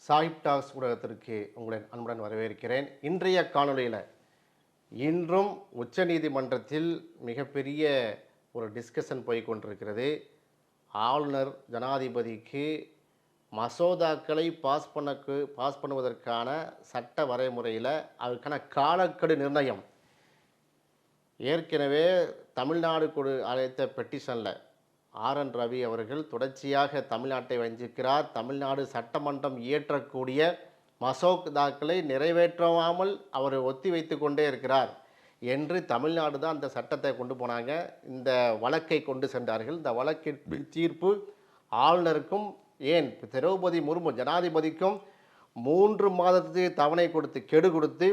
Sahib tax ஊடகத்திற்கு உங்களை அன்புடன் வரவேற்கிறேன். இன்றைய காணொளியில் இன்றும் உச்சநீதிமன்றத்தில் மிகப்பெரிய ஒரு டிஸ்கஷன் போய்கொண்டிருக்கிறது. ஆளுநர் ஜனாதிபதிக்கு மசோதாக்களை பாஸ் பண்ணுவதற்கான சட்ட வரைமுறையில் அதுக்கான காலக்கெடு நிர்ணயம் ஏற்கனவே தமிழ்நாடு அழைத்த பெட்டிஷனில் ஆர்.என். ரவி அவர்கள் தொடர்ச்சியாக தமிழ்நாட்டை வஞ்சிக்கிறார். தமிழ்நாடு சட்டமன்றம் இயற்றக்கூடிய மசோதாக்களை நிறைவேற்றாமல் அவர் ஒத்தி வைத்து கொண்டே இருக்கிறார் என்று தமிழ்நாடு தான் அந்த சட்டத்தை கொண்டு போனாங்க. இந்த வழக்கை கொண்டு சென்றார்கள். இந்த வழக்கின் தீர்ப்பு ஆளுநருக்கும் ஏன் திரௌபதி முர்மு ஜனாதிபதிக்கும் 3 மாதத்துக்கு தவணை கொடுத்து கெடு கொடுத்து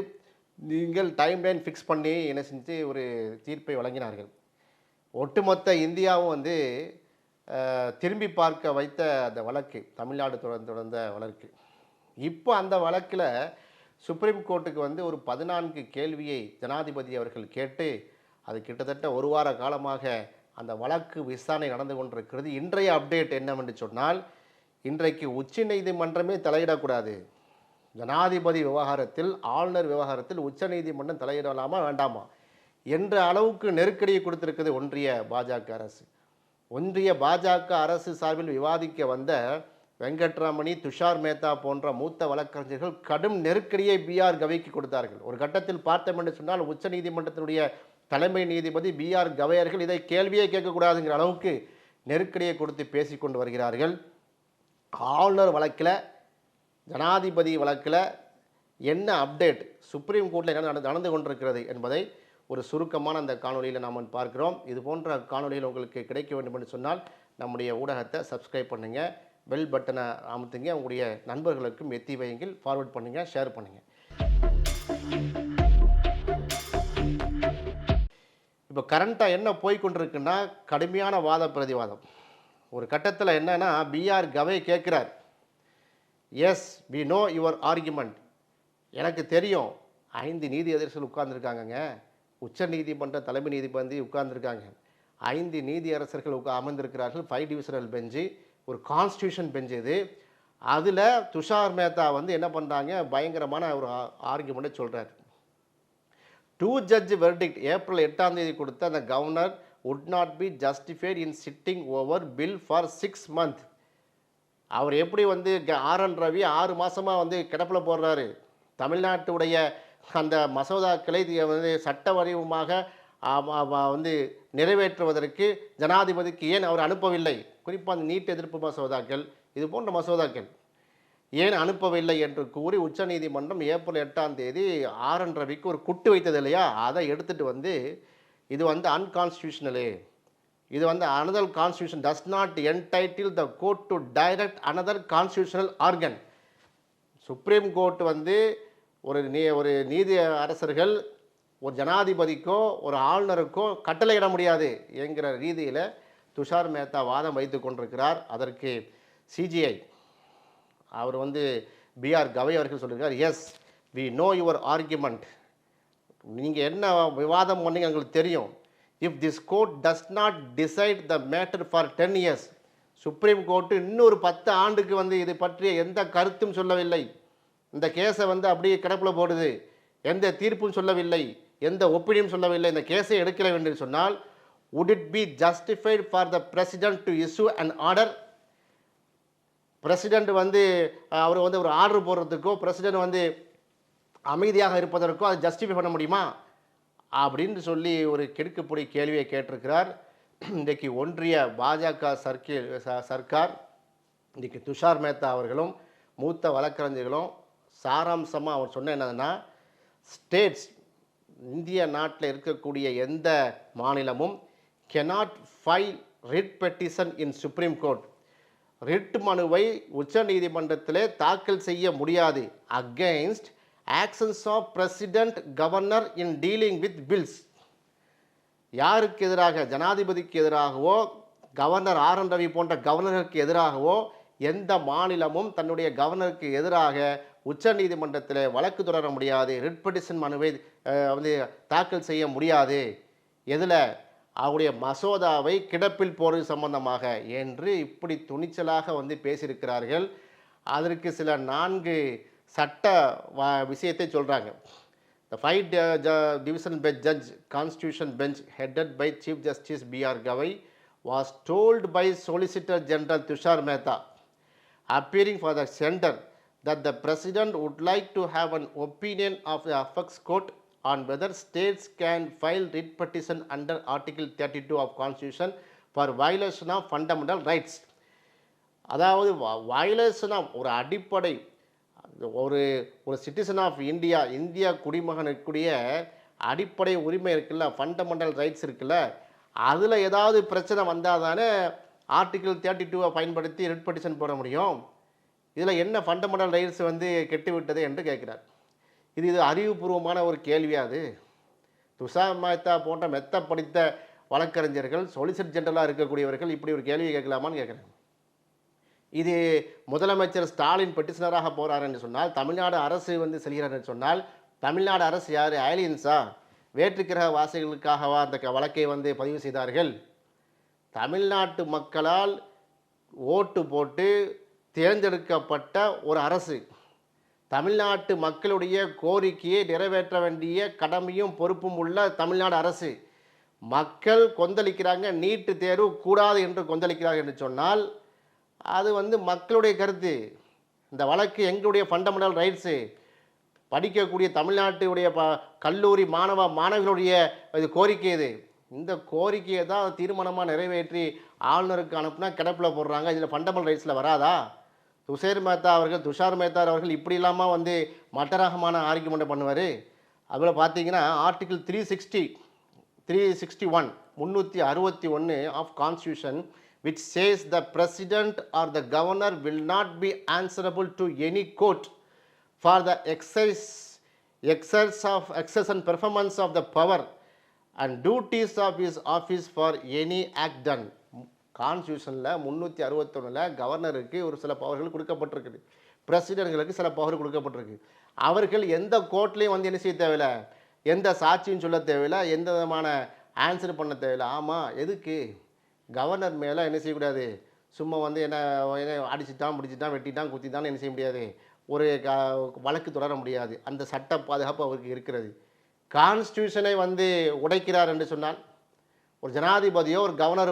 நீங்கள் டைம்லைன் ஃபிக்ஸ் பண்ணி என்ன செஞ்சு ஒரு தீர்ப்பை வழங்கினார்கள். ஒட்டுமொத்த இந்தியாவும் திரும்பி பார்க்க வைத்த அந்த வழக்கு தமிழ்நாடு தொடர்ந்த வழக்கு. இப்போ அந்த வழக்கில் சுப்ரீம் கோர்ட்டுக்கு ஒரு 14 கேள்வியை ஜனாதிபதி அவர்கள் கேட்டு அது கிட்டத்தட்ட ஒரு வார காலமாக அந்த வழக்கு விசாரணை நடந்து கொண்டிருக்கிறது. இன்றைய அப்டேட் என்னவென்று சொன்னால், இன்றைக்கு உச்ச நீதிமன்றமே தலையிடக்கூடாது. ஜனாதிபதி விவகாரத்தில் ஆளுநர் விவகாரத்தில் உச்ச நீதிமன்றம் தலையிடலாமா வேண்டாமா என்ற அளவுக்கு நெருக்கடியை கொடுத்திருக்கிறது ஒன்றிய பாஜக அரசு. ஒன்றிய பாஜக அரசு சார்பில் விவாதிக்க வந்த வெங்கட்ராமணி, துஷார் மேத்தா போன்ற மூத்த வழக்கறிஞர்கள் கடும் நெருக்கடியை B.R. கவைக்கு கொடுத்தார்கள். ஒரு கட்டத்தில் பார்த்தோம் என்று சொன்னால் உச்ச நீதிமன்றத்தினுடைய தலைமை நீதிபதி B.R. கவையர்கள் இதை கேள்வியே கேட்கக்கூடாதுங்கிற அளவுக்கு நெருக்கடியை கொடுத்து பேசிக்கொண்டு வருகிறார்கள். ஆளுநர் வழக்கில் ஜனாதிபதி வழக்கில் என்ன அப்டேட், சுப்ரீம் கோர்ட்டில் என்ன நடந்து கொண்டிருக்கிறது என்பதை ஒரு சுருக்கமான அந்த காணொலியில் நாம் பார்க்கிறோம். இது போன்ற காணொலிகள் உங்களுக்கு கிடைக்க வேண்டும் என்று சொன்னால் நம்முடைய ஊடகத்தை சப்ஸ்கிரைப் பண்ணுங்கள், பெல் பட்டனை அமுத்துங்க, உங்களுடைய நண்பர்களுக்கும் எத்தி வையுங்கள், ஃபார்வர்ட் பண்ணுங்கள், ஷேர் பண்ணுங்கள். இப்போ கரண்ட்டாக என்ன போய்கொண்டிருக்குன்னா கடுமையான வாத பிரதிவாதம். ஒரு கட்டத்தில் என்னன்னா B.R. கவை கேட்குறார், yes we know your argument, எனக்கு தெரியும் 5 நீதியரசர்கள் உட்கார்ந்துருக்காங்கங்க, உச்ச நீதிமன்ற தலைமை நீதிபதி உட்கார்ந்துருக்காங்க, 5 நீதியரசர்கள் அமர்ந்திருக்கிறார்கள், 5 டிவிஷனல் பெஞ்சு, ஒரு கான்ஸ்டியூஷன் பெஞ்சு. இது அதில் துஷார் மேத்தா என்ன பண்ணுறாங்க, பயங்கரமான ஒரு ஆர்குமெண்ட்டை சொல்கிறார். 2 ஜட்ஜ் வெர்டிக்ட் ஏப்ரல் 8ஆம் தேதி கொடுத்த அந்த governor would not be justified in sitting over bill for 6 months. அவர் எப்படி ஆர்.என். ரவி 6 மாதமாக கிடப்பில் போடுறாரு. தமிழ்நாட்டுடைய அந்த மசோதாக்களை சட்ட வடிவமாக நிறைவேற்றுவதற்கு ஜனாதிபதிக்கு ஏன் அவர் அனுப்பவில்லை, குறிப்பாக அந்த நீட் எதிர்ப்பு மசோதாக்கள், இது போன்ற மசோதாக்கள் ஏன் அனுப்பவில்லை என்று கூறி உச்சநீதிமன்றம் ஏப்ரல் 8ஆம் தேதி ஆர்.என். ரவிக்கு ஒரு குட்டு வைத்தது இல்லையா, அதை எடுத்துகிட்டு இது அன்கான்ஸ்டியூஷனலு, இது another constitution does not entitle the court to direct another constitutional organ. Supreme court ஒரு நீதி அரசர்கள் ஒரு ஜனாதிபதிக்கோ ஒரு ஆளுநருக்கோ கட்டளையிட முடியாது என்கிற ரீதியில் துஷார் மேத்தா வாதம் வைத்து கொண்டிருக்கிறார். அதற்கு சிஜிஐ அவர் B.R. கவை அவர்கள் சொல்லியிருக்கார், yes we know your argument, நீங்கள் என்ன விவாதம் பண்ணீங்க எங்களுக்கு தெரியும். If this court does not decide the matter for 10 years, supreme court இன்னொரு 10 ஆண்டுக்கு இது பற்றிய எந்த கருத்தும் சொல்லவில்லை, இந்த கேஸை அப்படியே கிடப்பில் போடுது, எந்த தீர்ப்பும் சொல்லவில்லை, எந்த ஒப்பீனியும் சொல்லவில்லை, இந்த கேஸை எடுக்கல என்று சொன்னால் would it be justified for the president to issue an order? President அவர் ஒரு ஆர்டர் போடுறதுக்கோ பிரசிடெண்ட் அமைதியாக இருப்பதற்கோ அதை ஜஸ்டிஃபை பண்ண முடியுமா அப்படின்னு சொல்லி ஒரு கெடுக்குப்பொடி கேள்வியை கேட்டிருக்கிறார். இன்றைக்கு ஒன்றிய பாஜக சர்க்கார் இன்றைக்கு துஷார் மேத்தா அவர்களும் மூத்த வழக்கறிஞர்களும் சாராம்சமாக அவர் சொன்ன என்னதுன்னா, ஸ்டேட்ஸ் இந்திய நாட்டில் இருக்கக்கூடிய எந்த மாநிலமும் cannot file writ petition in supreme court, writ மனுவை உச்ச நீதிமன்றத்திலே தாக்கல் செய்ய முடியாது against actions of president governor in dealing with bills. யாருக்கு எதிராக, ஜனாதிபதிக்கு எதிராகவோ கவர்னர் ஆர்.என். ரவி போன்ற கவர்னருக்கு எதிராகவோ எந்த மாநிலமும் தன்னுடைய கவர்னருக்கு எதிராக உச்ச நீதிமன்றத்தில் வழக்கு தொடர முடியாது, ரிட் பெட்டிஷன் மனுவை தாக்கல் செய்ய முடியாது. எதில், அவருடைய மசோதாவை கிடப்பில் போடுவது சம்பந்தமாக என்று இப்படி துணிச்சலாக பேசியிருக்கிறார்கள். அதற்கு சில 4 சட்ட விஷயத்தை சொல்கிறாங்க. The 5 division bench judge constitution bench headed by Chief Justice B.R. Gavai was told by Solicitor General Tushar Mehta, appearing for the center, that the president would like to have an opinion of the apex court on whether states can file writ petition under Article 32 of Constitution for violation of fundamental rights. அதாவது violation of ஒரு அடிப்படை ஒரு ஒரு citizen of India குடிமகனுக்குரிய அடிப்படை உரிமை இருக்குல்ல, fundamental rights இருக்குல்ல, அதில் ஏதாவது பிரச்சனை வந்தால் தானே ஆர்டிகிள் 32 பயன்படுத்தி ரிட் பெட்டிஷன் போட முடியும். இதில் என்ன ஃபண்டமெண்டல் ரைட்ஸ் கெட்டு விட்டது என்று கேட்குறார். இது அறிவுபூர்வமான ஒரு கேள்வியாது? துஷார் மேத்தா போன்ற மெத்த படித்த வழக்கறிஞர்கள், சொலிசிட்டர் ஜெனரலாக இருக்கக்கூடியவர்கள் இப்படி ஒரு கேள்வி கேட்கலாமான்னு கேட்குறேன். இது முதலமைச்சர் ஸ்டாலின் பெட்டிஷனராக போகிறார் என்று சொன்னால், தமிழ்நாடு அரசு செல்கிறார் என்று சொன்னால், தமிழ்நாடு அரசு யார்? ஏலியன்ஸா? வேற்றுக்கிரக வாசிகளுக்காகவா அந்த வழக்கை பதிவு செய்தார்கள்? தமிழ்நாட்டு மக்களால் ஓட்டு போட்டு தேர்ந்தெடுக்கப்பட்ட ஒரு அரசு, தமிழ்நாட்டு மக்களுடைய கோரிக்கையை நிறைவேற்ற வேண்டிய கடமையும் பொறுப்பும் உள்ள தமிழ்நாடு அரசு. மக்கள் கொந்தளிக்கிறாங்க, நீட்டு தேர்வு கூடாது என்று கொந்தளிக்கிறார்கள் என்று சொன்னால் அது மக்களுடைய கருத்து. இந்த வழக்கு எங்களுடைய ஃபண்டமெண்டல் ரைட்ஸு, படிக்கக்கூடிய தமிழ்நாட்டுடைய கல்லூரி மாணவிகளுடைய இது கோரிக்கை. இந்த கோரிக்கையை தான் தீர்மானமாக நிறைவேற்றி ஆளுநருக்கு அனுப்புனா கிடப்பில் போடுறாங்க. இதில் ஃபண்டமெண்டல் ரைட்ஸில் வராதா? துஷார் மேத்தா அவர்கள் இப்படி இல்லாமல் மட்டரகமான ஆர்கியூமெண்ட் பண்ணுவார். அதில் பார்த்தீங்கன்னா article 361 of constitution which says the president or the governor will not be answerable to any court for the excess and performance of the power and duties of his office for any act done. கான்ஸ்டியூஷனில் 361 கவர்னருக்கு ஒரு சில பவர்கள் கொடுக்கப்பட்டிருக்குது, பிரசிடென்ட்களுக்கு சில power கொடுக்கப்பட்டிருக்கு. அவர்கள் எந்த கோர்ட்லேயும் என்ன செய்ய தேவையில்லை, எந்த சாட்சியும் சொல்ல தேவையில்லை, எந்த விதமான ஆன்சர் பண்ண தேவையில்லை. ஆமாம், எதுக்கு? கவர்னர் மேலே என்ன செய்யக்கூடாது, சும்மா என்ன அடிச்சுட்டான், முடிச்சுட்டான், வெட்டிட்டான், குத்திட்டான்னு என்ன செய்ய முடியாது, ஒரு வழக்கு தொடர முடியாது. அந்த சட்ட பாதுகாப்பு அவருக்கு இருக்கிறது. கான்ஸ்டியூஷனை உடைக்கிறார் என்று சொன்னால், ஒரு ஜனாதிபதியோ ஒரு கவர்னர்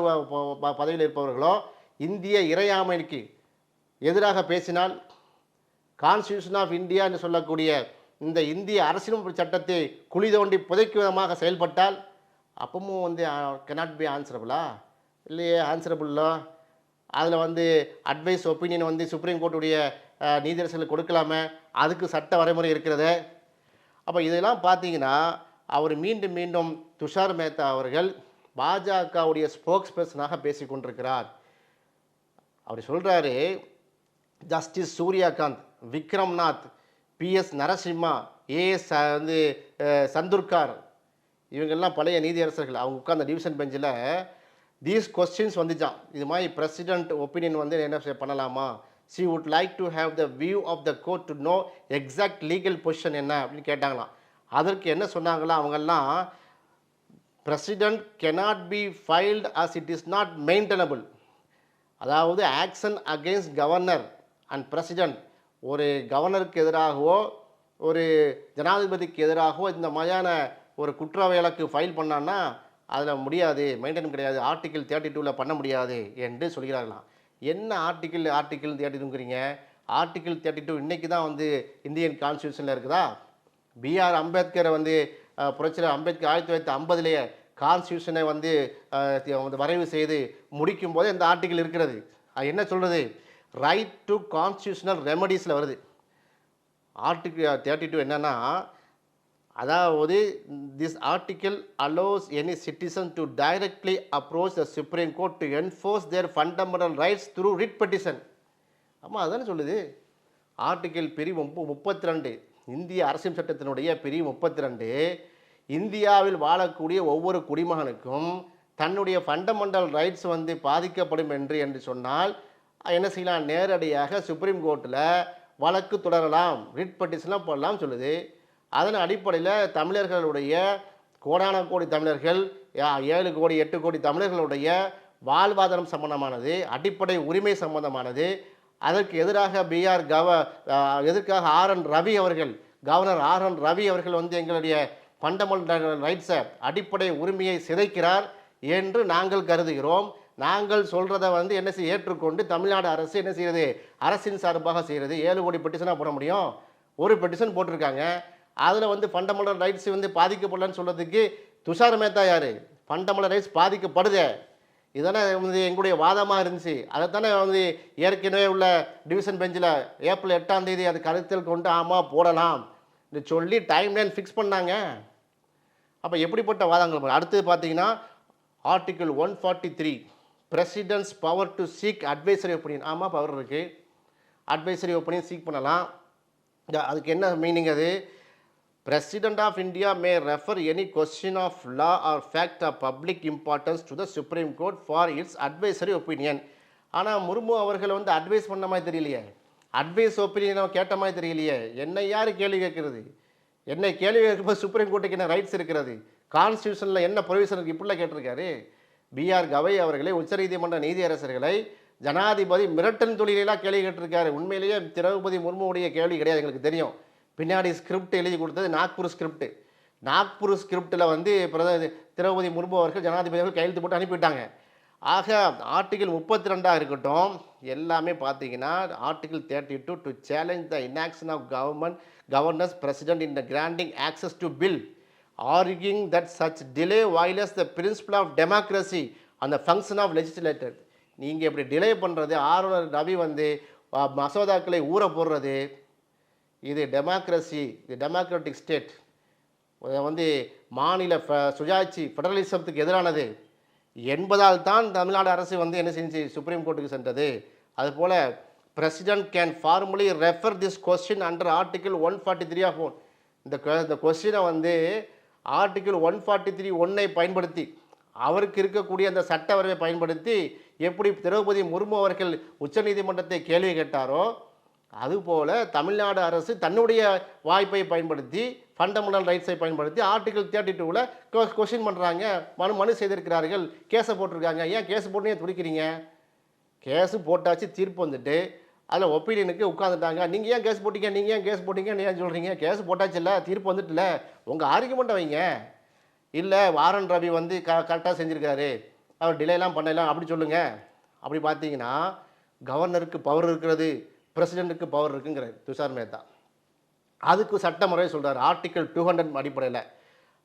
பதவியில் இருப்பவர்களோ இந்திய இறையாமைக்கு எதிராக பேசினால், கான்ஸ்டியூஷன் ஆஃப் இந்தியா என்று சொல்லக்கூடிய இந்த இந்திய அரசியலமைப்பு சட்டத்தை குழி தோண்டி புதைக்கும் விதமாக செயல்பட்டால் அப்பவும் cannot be ஆன்சரபிளா? இல்லையே, ஆன்சரபுல்லோ. அதில் அட்வைஸ் ஒப்பீனியன் சுப்ரீம் கோர்ட்டுடைய நீதியரசர்களுக்கு கொடுக்கலாமே, அதுக்கு சட்ட வரைமுறை இருக்கிறது. அப்போ இதெல்லாம் பார்த்தீங்கன்னா அவர் மீண்டும் மீண்டும் துஷார் மேத்தா அவர்கள் பாஜகவுடைய ஸ்போக்ஸ் பர்சனாக பேசி கொண்டிருக்கிறார். அவர் சொல்கிறாரு, justice Suryakant, Vikram Nath, PS Narasimha, AS சந்துர்கார், இவங்கெல்லாம் பழைய நீதியரசர்கள். அவங்க உட்கார்ந்த டிவிஷன் பெஞ்சில் தீஸ் கொஸ்டின்ஸ் வந்துச்சான். இது மாதிரி பிரசிடென்ட் ஒப்பீனியன் என்ன பண்ணலாமா? She would like to have the view of the court to know exact legal position என்ன அப்படின்னு கேட்டாங்களாம். அதற்கு என்ன சொன்னாங்களாம் அவங்கெல்லாம், president cannot be filed as it is not maintainable. அதாவது action against governor and president, ஒரு கவர்னருக்கு எதிராகவோ ஒரு ஜனாதிபதிக்கு எதிராகவோ இந்த மாதிரியான ஒரு குற்ற வழக்கு ஃபைல் பண்ணான்னா அதில் முடியாது, மெயின்டைன் கிடையாது, ஆர்டிகிள் 32 பண்ண முடியாது என்று சொல்கிறார்களாம். என்ன ஆர்டிகிள் 32ங்கிறீங்க? ஆர்டிகிள் 32 இன்றைக்கி தான் இந்தியன் கான்ஸ்டியூஷனில் இருக்குதா? B.R. அம்பேத்கரை புரட்சியாளர் அம்பேத்கர் 1950 கான்ஸ்டியூஷனை வரைவு செய்து முடிக்கும் போது இந்த ஆர்டிகிள் இருக்கிறது. அது என்ன சொல்கிறது? ரைட் டு கான்ஸ்டியூஷனல் ரெமடிஸில் வருது. ஆர்டிகிள் 32 என்னென்னா, அதாவது this article allows any citizen to directly approach the supreme court to enforce their fundamental rights through writ petition. ஆமாம், அதானே சொல்லுது. ஆர்டிக்கிள் பிரிவு 32 இந்திய அரசியல் சட்டத்தினுடைய பிரிவு 32 இந்தியாவில் வாழக்கூடிய ஒவ்வொரு குடிமகனுக்கும் தன்னுடைய ஃபண்டமெண்டல் ரைட்ஸ் பாதிக்கப்படும் என்று சொன்னால் என்ன செய்யலாம்? நேரடியாக சுப்ரீம் கோர்ட்டில் வழக்கு தொடரலாம், ரிட் பெட்டிஷன்லாம் போடலாம் சொல்லுது. அதன் அடிப்படையில் தமிழர்களுடைய கோடான கோடி தமிழர்கள், 7 கோடி 8 கோடி தமிழர்களுடைய வாழ்வாதாரம் சம்பந்தமானது, அடிப்படை உரிமை சம்பந்தமானது, அதற்கு எதிராக எதற்காக ஆர்என் ரவி அவர்கள், கவர்னர் ஆர்என் ரவி அவர்கள் வந்து எங்களுடைய ஃபண்டமெண்டல் ரைட்ஸை, அடிப்படை உரிமையை சிதைக்கிறார் என்று நாங்கள் கருதுகிறோம். நாங்கள் சொல்கிறத வந்து என்ன செய்ய ஏற்றுக்கொண்டு தமிழ்நாடு அரசு என்ன செய்கிறது, அரசின் சார்பாக செய்கிறது. 7 கோடி பெட்டிஷனாக போட முடியும், ஒரு பெட்டிஷன் போட்டிருக்காங்க. அதில் வந்து ஃபண்டமெண்டல் ரைட்ஸ் வந்து பாதிக்கப்படலன்னு சொல்கிறதுக்கு துஷார் மேத்தா யார்? ஃபண்டமெண்டல் ரைட்ஸ் பாதிக்கப்படுதே, இதெல்லாம் வந்து எங்களுடைய வாதமாக இருந்துச்சு. அதைத்தானே வந்து ஏற்கனவே உள்ள டிவிஷன் பெஞ்சில் ஏப்ரல் 8ஆம் தேதி அது கருத்தில் கொண்டு ஆமாம் போடலாம் சொல்லி டைம் லைன் ஃபிக்ஸ் பண்ணாங்க. அப்போ எப்படிப்பட்ட வாதங்கள்? அடுத்தது பார்த்தீங்கன்னா article 143 president's power to seek advisory opinion. ஆமாம், பவர் இருக்குது, அட்வைசரி ஒப்பீனியன் சீக் பண்ணலாம். அதுக்கு என்ன மீனிங்? அது President of India may refer any question of law or fact of public importance to the Supreme Court for its advisory opinion. ஆனால் முர்மு அவர்கள் வந்து advice பண்ண மாதிரி தெரியலையே, அட்வைஸ் ஒப்பீனியனை கேட்ட மாதிரி தெரியலையே. என்னை யார் கேள்வி கேட்குறது? என்னை கேள்வி கேட்கும்போது சுப்ரீம் கோர்ட்டுக்கு என்ன ரைட்ஸ் இருக்கிறது? கான்ஸ்டியூஷனில் என்ன ப்ரொவிஷன் இருக்குது? இப்படிலாம் கேட்டிருக்காரு. பிஆர் கவை அவர்களை, உச்சநீதிமன்ற நீதியரசர்களை ஜனாதிபதி மிரட்டன் தொழிலெல்லாம் கேள்வி கேட்டிருக்காரு. உண்மையிலேயே திரௌபதி முர்முடைய கேள்வி கிடையாது, எங்களுக்கு தெரியும். பின்னாடி ஸ்கிரிப்ட் எழுதி கொடுத்தது நாக்பூர் ஸ்கிரிப்ட். நாக்பூர் ஸ்கிரிப்டில் வந்து திரௌபதி முர்மு அவர்கள் ஜனாதிபதி அவர்கள் கையெழுத்து போட்டு அனுப்பிவிட்டாங்க. ஆக ஆர்டிகிள் 32 இருக்கட்டும், எல்லாமே பார்த்தீங்கன்னா article 32 to challenge the inaction of governors president in the granting access to bill arguing that such delay violates the principle of democracy and the function of legislator. நீங்கள் இப்படி டிலே பண்ணுறது, ஆர்என் ரவி வந்து மசோதாக்களை ஊற போடுறது, இது டெமோக்ரஸி, இது democratic state வந்து மாநில சுயாட்சி ஃபெடரலிசத்துக்கு எதிரானது என்பதால் தான் தமிழ்நாடு அரசு வந்து என்ன செஞ்சு சுப்ரீம் கோர்ட்டுக்கு சென்றது. அதுபோல் president can formally refer this question under article 143 of one. இந்த கொஸ்டினை வந்து ஆர்டிகிள் 143(1) பயன்படுத்தி, அவருக்கு இருக்கக்கூடிய அந்த சட்ட வரைவை பயன்படுத்தி எப்படி திரௌபதி முர்மு அவர்கள் உச்சநீதிமன்றத்தை கேள்வி கேட்டாரோ, அதுபோல் தமிழ்நாடு அரசு தன்னுடைய வாய்ப்பை பயன்படுத்தி, ஃபண்டமெண்டல் ரைட்ஸை பயன்படுத்தி ஆர்டிகிள் 32 கொஸ்டின் பண்ணுறாங்க, மனு செய்திருக்கிறார்கள், கேஸை போட்டிருக்காங்க. ஏன் கேஸ் போட்டு துடிக்கிறீங்க? கேஸு போட்டாச்சு, தீர்ப்பு வந்துட்டு அதில் ஒப்பீனியனுக்கு உட்காந்துட்டாங்க. நீங்கள் ஏன் கேஸ் போட்டீங்க, நீங்கள் ஏன் கேஸ் போட்டீங்கன்னு ஏன் சொல்கிறீங்க? கேஸ் போட்டாச்சு இல்லை, தீர்ப்பு வந்துட்டுல, உங்கள் ஆர்கியூமெண்ட்டை வைங்க. இல்லை ஆர்என் ரவி வந்து கரெக்டாக செஞ்சுருக்காரு, அவர் டிலேலாம் பண்ணலாம் அப்படி சொல்லுங்கள். அப்படி பார்த்தீங்கன்னா கவர்னருக்கு பவர் இருக்கிறது, பிரசிடெண்ட்டுக்கு பவர் இருக்குங்கிறார் துஷார் மேத்தா. அதுக்கு சட்டமுறை சொல்கிறார் ஆர்டிகிள் 200 அடிப்படையில்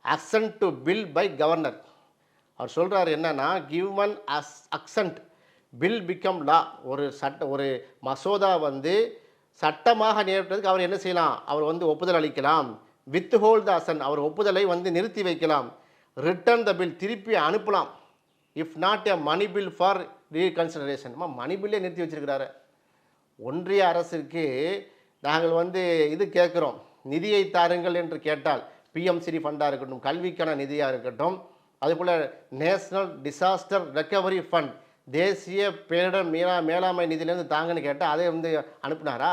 அக்சன்ட் டு பில் பை கவர்னர். அவர் சொல்கிறார் என்னன்னா, கிவன் அக்சன்ட் பில் பிகம் லா. ஒரு மசோதா வந்து சட்டமாக நேரத்துக்கு அவர் என்ன செய்யலாம்? அவர் வந்து ஒப்புதல் அளிக்கலாம். வித் ஹோல்ட் த அசன்ட், அவர் ஒப்புதலை வந்து நிறுத்தி வைக்கலாம். ரிட்டர்ன் த பில், திருப்பி அனுப்பலாம். If not a money bill for reconsideration. Money பில்லே நிறுத்தி வச்சிருக்கிறாரு. ஒன்றிய அரசிற்கு நாங்கள் வந்து இது கேட்குறோம், நிதியை தாருங்கள் என்று கேட்டால் பிஎம்சிடி ஃபண்டாக இருக்கட்டும், கல்விக்கான நிதியாக இருக்கட்டும், அதுபோல் நேஷ்னல் டிசாஸ்டர் ரெக்கவரி ஃபண்ட், தேசிய பேரிடர் மேலாண்மை நிதியிலேருந்து தாங்கன்னு கேட்டால் அதை வந்து அனுப்புனாரா?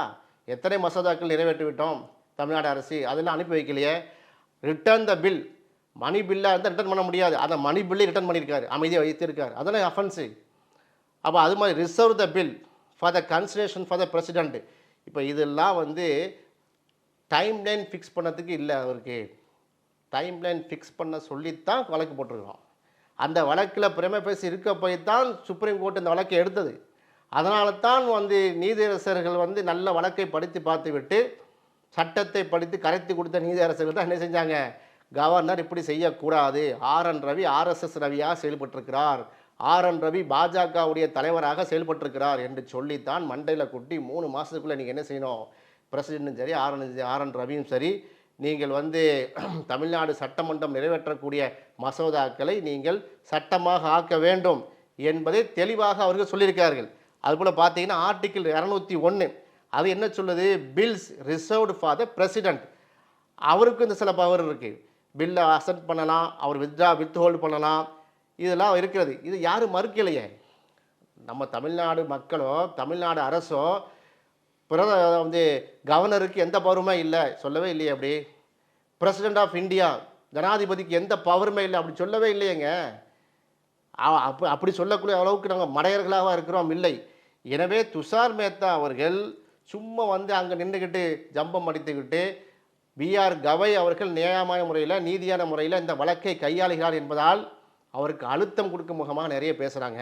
எத்தனை மசோதாக்கள் நிறைவேற்றி விட்டோம் தமிழ்நாடு அரசு, அதெல்லாம் அனுப்பி வைக்கலையே. ரிட்டர்ன் த பில், மணி பில்லாக இருந்தால் ரிட்டர்ன் பண்ண முடியாது, அந்த மணி பில்லை ரிட்டர்ன் பண்ணியிருக்காரு, அமைதியாக வைத்திருக்கார், அதெல்லாம் அஃபென்ஸு. அப்போ அது மாதிரி reserve the bill for the consideration for the president. இப்போ இதெல்லாம் வந்து டைம் லைன் ஃபிக்ஸ் பண்ணதுக்கு இல்லை, அவருக்கு டைம் லைன் ஃபிக்ஸ் பண்ண சொல்லித்தான் வழக்கு போட்டிருக்கோம். அந்த வழக்கில் பிரேமபேசி இருக்க போய் தான் சுப்ரீம் கோர்ட் இந்த வழக்கை எடுத்தது. அதனால தான் வந்து நீதியரசர்கள் வந்து நல்ல வழக்கை படித்து பார்த்து விட்டு சட்டத்தை படித்து கரைத்து கொடுத்த நீதியரசர்கள் தான் என்ன செஞ்சாங்க, கவர்னர் இப்படி செய்யக்கூடாது, ஆர்என் ரவி ஆர்எஸ்எஸ் ரவியாக செயல்பட்டிருக்கிறார், ஆர்என் ரவி பாஜகவுடைய தலைவராக செயல்பட்டிருக்கிறார் என்று சொல்லித்தான் மண்டையில் குட்டி 3 மாதத்துக்குள்ளே நீங்கள் என்ன செய்யணும், பிரசிடென்ட்டும் சரி ஆர்என் ரவியும் சரி, நீங்கள் வந்து தமிழ்நாடு சட்டமன்றம் நிறைவேற்றக்கூடிய மசோதாக்களை நீங்கள் சட்டமாக ஆக்க வேண்டும் என்பதை தெளிவாக அவர்கள் சொல்லியிருக்கிறார்கள். அதுபோல் பார்த்தீங்கன்னா ஆர்டிகிள் 201 அது என்ன சொல்லுது, bills reserved for the president. அவருக்கு இந்த சில பவர் இருக்குது, பில்லை அக்செப்ட் பண்ணலாம், அவர் வித்ஹோல்டு பண்ணலாம், இதெல்லாம் இருக்கிறது. இது யாரும் மறுக்கலையே. நம்ம தமிழ்நாடு மக்களோ தமிழ்நாடு அரசோ வந்து கவர்னருக்கு எந்த பவருமே இல்லை சொல்லவே இல்லையே. அப்படி பிரசிடென்ட் ஆஃப் இந்தியா ஜனாதிபதிக்கு எந்த பவருமே இல்லை அப்படி சொல்லவே இல்லையேங்க. அப்படி சொல்லக்கூடிய அளவுக்கு நாங்கள் மடையர்களாக இருக்கிறோம் இல்லை. எனவே துஷார் மேத்தா அவர்கள் சும்மா வந்து அங்கே நின்றுக்கிட்டு ஜம்பம் அடித்துக்கிட்டு பிஆர் கவை அவர்கள் நியாயமான முறையில் நீதியான முறையில் இந்த வழக்கை கையாளுகிறார் என்பதால் அவருக்கு அழுத்தம் கொடுக்கும் முகமாக நிறைய பேசுகிறாங்க.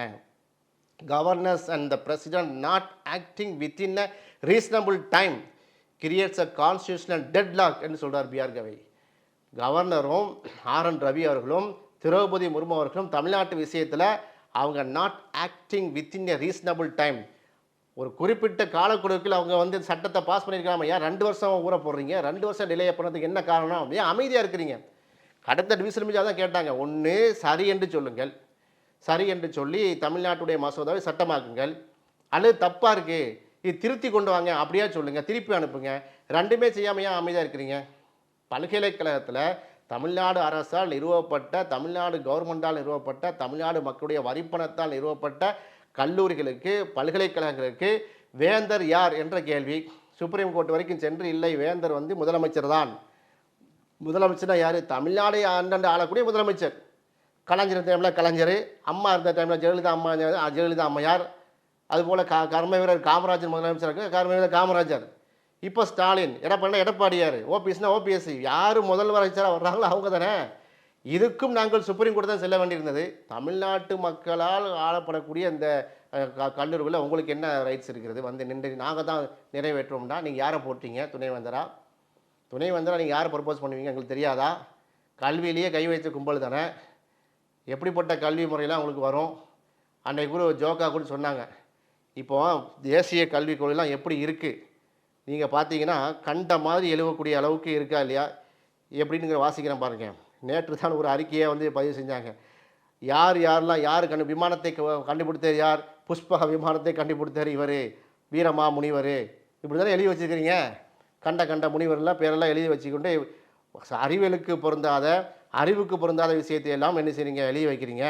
Governors and the president not acting within a reasonable time creates a constitutional deadlock என்று சொல்கிறார் பிஆர் கவை. கவர்னரும் ஆர்என் ரவி அவர்களும் திரௌபதி முர்மு அவர்களும் தமிழ்நாட்டு விஷயத்தில் அவங்க not acting within a reasonable time, ஒரு குறிப்பிட்ட காலக்குழுக்கில் அவங்க வந்து சட்டத்தை பாஸ் பண்ணியிருக்காம ஏன் 2 வருஷம் ஊற போடுறீங்க, 2 வருஷம் டிலே பண்ணதுக்கு என்ன காரணம், ஏன் அமைதியாக இருக்கிறீங்க? கடந்த டிவிஷன் பெஞ்சாக தான் கேட்டாங்க. ஒன்று சரி என்று சொல்லுங்கள், சரி என்று சொல்லி தமிழ்நாட்டுடைய மசோதாவை சட்டமாக்குங்கள், அல்லது தப்பாக இருக்குது இது திருத்தி கொண்டு வாங்க அப்படியே சொல்லுங்கள், திருப்பி அனுப்புங்க. 2மே செய்யாமல் ஏன் அமைதியாக இருக்கிறீங்க? பல்கலைக்கழகத்தில் தமிழ்நாடு அரசால் நிறுவப்பட்ட, தமிழ்நாடு கவர்மெண்டால் நிறுவப்பட்ட, தமிழ்நாடு மக்களுடைய வரிப்பணத்தால் நிறுவப்பட்ட கல்லூரிகளுக்கு, பல்கலைக்கழகங்களுக்கு வேந்தர் யார் என்ற கேள்வி சுப்ரீம் கோர்ட் வரைக்கும் சென்று, இல்லை வேந்தர் வந்து முதலமைச்சர் தான். முதலமைச்சர்னா யார்? தமிழ்நாடு அண்டண்டு ஆளக்கூடிய முதலமைச்சர். கலைஞர் டைமில் கலைஞர், அம்மா இருந்த டைமில் ஜெயலலிதா அம்மையார், அதுபோல் கர்ம வீரர் காமராஜர் முதலமைச்சர் இருக்கு, கர்ம வீரர் காமராஜர். இப்போ ஸ்டாலின், எடப்பாடினா எடப்பாடியார், ஓபிஎஸ்னா ஓபிஎஸ். யார் முதல்வராக வர்றாங்களோ அவங்க தானே. இதுக்கும் நாங்கள் சுப்ரீம் கோர்ட் தான் செல்ல வேண்டியிருந்தது. தமிழ்நாட்டு மக்களால் ஆளப்படக்கூடிய இந்த கல்லூரிகளில் உங்களுக்கு என்ன ரைட்ஸ் இருக்கிறது? வந்து நின்று நாங்கள் தான் நிறைவேற்றோம்னா நீங்கள் யாரை போட்டீங்க துணைவேந்தரா? துணைவேந்தரா நீங்கள் யாரை ப்ரப்போஸ் பண்ணுவீங்க எங்களுக்கு தெரியாதா? கல்வியிலேயே கை வைத்த கும்பல் தானே. எப்படிப்பட்ட கல்வி முறையெல்லாம் உங்களுக்கு வரும்? அன்றைக்கு கூட ஜோக்கா கூட சொன்னாங்க, இப்போது தேசிய கல்விக் கொள்கைலாம் எப்படி இருக்குது நீங்கள் பார்த்தீங்கன்னா கண்ட மாதிரி எழுவக்கூடிய அளவுக்கு இருக்கா இல்லையா? எப்படின்னு வாசிக்கிறேன் பாருங்கள். நேற்று தான் ஒரு அறிக்கையை வந்து பதிவு செஞ்சாங்க. யாரெல்லாம் யார் விமானத்தை கண்டுபிடித்தார், யார் புஷ்பக விமானத்தை கண்டுபிடித்தார், இவர் வீரமா முனிவர், இப்படி தானே எழுதி வச்சுருக்கிறீங்க. கண்ட முனிவர்லாம் பேரெல்லாம் எழுதி வச்சுக்கொண்டு அறிவியலுக்கு பொருந்தாத, அறிவுக்கு பொருந்தாத விஷயத்தை எல்லாம் என்ன செய்றீங்க, எழுதி வைக்கிறீங்க.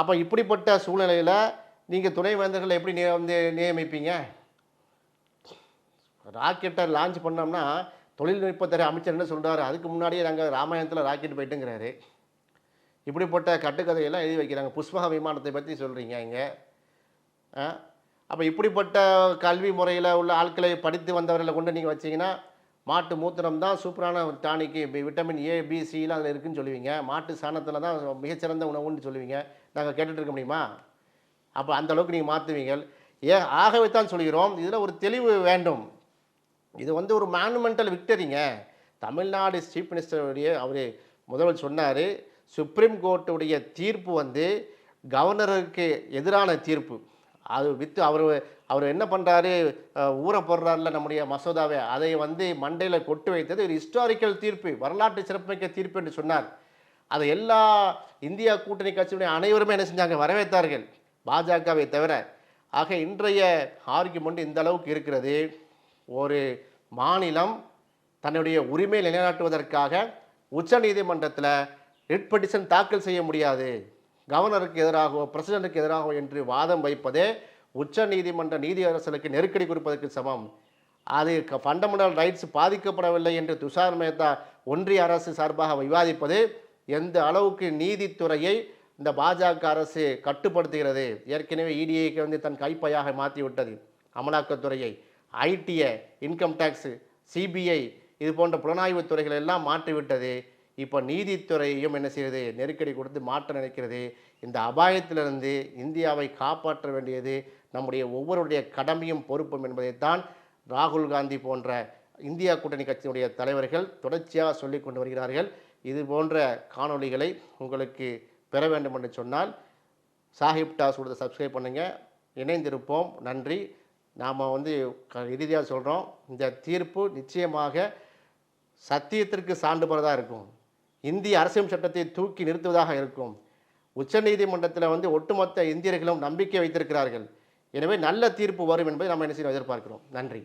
அப்போ இப்படிப்பட்ட சூழ்நிலையில் நீங்கள் துணைவேந்தர்களை எப்படி வந்து நியமிப்பீங்க? ராக்கெட்டை லான்ச் பண்ணோம்னா தொழில்நுட்பத்துறை அமைச்சர் என்ன சொல்கிறாரு, அதுக்கு முன்னாடியே நாங்கள் ராமாயணத்தில் ராக்கெட் போயிட்டுங்கிறாரு. இப்படிப்பட்ட கட்டுக்கதையெல்லாம் எழுதி வைக்கிறாங்க. புஷ்பக விமானத்தை பற்றி சொல்கிறீங்க இங்கே. அப்போ இப்படிப்பட்ட கல்வி முறையில் உள்ள ஆட்களை படித்து வந்தவர்களை கொண்டு நீங்கள் வச்சிங்கன்னா, மாட்டு மூத்திரம் தான் சூப்பரான tonic, vitamin A B slam அதில் இருக்குதுன்னு சொல்லுவீங்க. மாட்டு சாணத்தில் தான் மிகச்சிறந்த உணவுன்னு சொல்லுவீங்க. நாங்கள் கேட்டுட்டு இருக்க முடியுமா? அப்போ அந்தளவுக்கு நீங்கள் மாற்றுவீங்க. ஆகவே தான் சொல்கிறோம், இதில் ஒரு தெளிவு வேண்டும். இது வந்து ஒரு மானுமெண்டல் விக்டரிங்க. தமிழ்நாடு சீஃப் மினிஸ்டருடைய அவர் முதல்வர் சொன்னார், சுப்ரீம் கோர்ட்டுடைய தீர்ப்பு வந்து கவர்னருக்கு எதிரான தீர்ப்பு. அது வித்து அவர் என்ன பண்ணுறாரு, ஊற போடுறாருல நம்முடைய மசோதாவை, அதை வந்து மண்டையில் கொட்டு வைத்தது ஒரு ஹிஸ்டாரிக்கல் தீர்ப்பு, வரலாற்று சிறப்புமிக்க தீர்ப்பு என்று சொன்னார். அதை எல்லா இந்தியா கூட்டணி கட்சியுடைய அனைவருமே என்ன செஞ்சாங்க, வரவேற்றார்கள், பாஜகவை தவிர. ஆக இன்றைய ஆர்குமெண்ட் இந்த அளவுக்கு இருக்கிறது. ஒரு மாநிலம் தன்னுடைய உரிமையை நிலைநாட்டுவதற்காக உச்சநீதிமன்றத்தில் ரிட் பெட்டிஷன் தாக்கல் செய்ய முடியாது, கவர்னருக்கு எதிராகவோ பிரசிடென்ட்டுக்கு எதிராகவோ என்று வாதம் வைப்பதே உச்சநீதிமன்ற நீதியரசர்களுக்கு நெருக்கடி கொடுப்பதற்கு சமம். அது ஃபண்டமெண்டல் ரைட்ஸ் பாதிக்கப்படவில்லை என்று துஷார் மேத்தா ஒன்றிய அரசு சார்பாக விவாதிப்பது எந்த அளவுக்கு நீதித்துறையை இந்த பாஜக அரசு கட்டுப்படுத்துகிறது. ஏற்கனவே இடிஐக்கு வந்து தன் கைப்பையாக மாற்றிவிட்டது. அமலாக்கத்துறையை, ஐடியை, இன்கம் டேக்ஸு, சிபிஐ இது போன்ற புலனாய்வு துறைகள் எல்லாம் மாற்றிவிட்டது. இப்போ நீதித்துறையும் என்ன செய்கிறது, நெருக்கடி கொடுத்து மாற்ற நினைக்கிறது. இந்த அபாயத்திலிருந்து இந்தியாவை காப்பாற்ற வேண்டியது நம்முடைய ஒவ்வொருடைய கடமையும் பொறுப்பும் என்பதைத்தான் ராகுல் காந்தி போன்ற இந்தியா கூட்டணி கட்சியினுடைய தலைவர்கள் தொடர்ச்சியாக சொல்லி கொண்டு வருகிறார்கள். இது போன்ற காணொளிகளை உங்களுக்கு பெற வேண்டும் என்று சொன்னால் சாஹிப் டாஸ் கொடுத்து சப்ஸ்கிரைப் பண்ணுங்கள். இணைந்திருப்போம். நன்றி. நாம் வந்து இறுதியாக சொல்கிறோம், இந்த தீர்ப்பு நிச்சயமாக சத்தியத்திற்கு சான்றுபடுவதாக இருக்கும், இந்திய அரசியல் சட்டத்தை தூக்கி நிறுத்துவதாக இருக்கும். உச்சநீதிமன்றத்தில் வந்து ஒட்டுமொத்த இந்தியர்களும் நம்பிக்கை வைத்திருக்கிறார்கள். எனவே நல்ல தீர்ப்பு வரும் என்பதை நாம் என்ன செய்ய எதிர்பார்க்கிறோம். நன்றி.